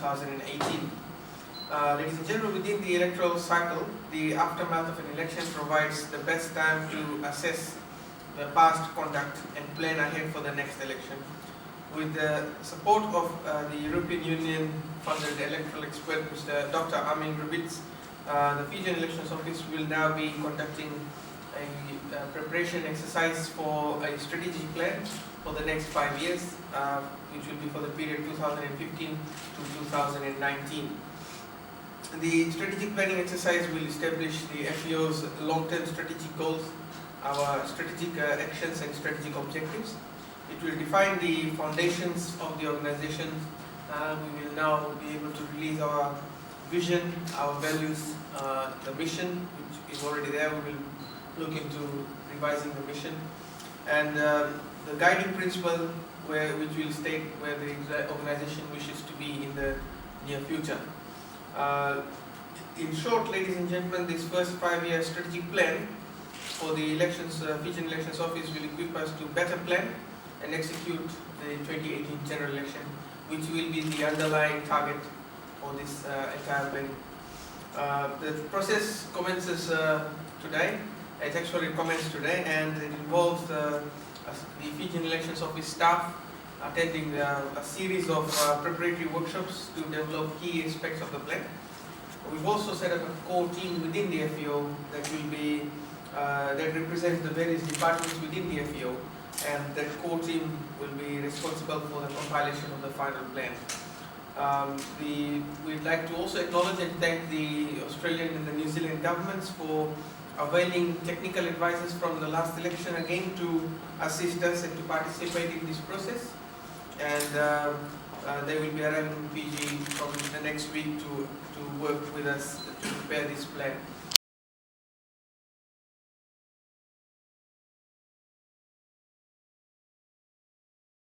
2018. Ladies and gentlemen, within the electoral cycle, the aftermath of an election provides the best time to assess the past conduct and plan ahead for the next election. With the support of the European Union funded electoral expert, Mr. Dr. Armin Rubitz, the Fijian Elections Office will now be conducting a preparation exercise for a strategic plan for the next 5 years, which will be for the period 2015 to 2019. The strategic planning exercise will establish the FEO's long-term strategic goals, our strategic actions and strategic objectives. It will define the foundations of the organization. We will now be able to release our vision, our values, the mission, which is already there. We will look into revising the mission, and the guiding principle which will state where the organization wishes to be in the near future. In short, ladies and gentlemen, this first 5-year strategic plan for the elections, Fijian Elections Office will equip us to better plan and execute the 2018 general election, which will be the underlying target for this entire planning. The process commences today. It actually commenced today, and it involves the Fijian Elections Office staff attending a series of preparatory workshops to develop key aspects of the plan. We've also set up a core team within the FEO that will be that represents the various departments within the FEO, and that core team will be responsible for the compilation of the final plan. We'd like to also acknowledge and thank the Australian and the New Zealand governments for availing technical advisors from the last election again to assist us and to participate in this process. And they will be arriving in Fiji from the next week to work with us to prepare this plan.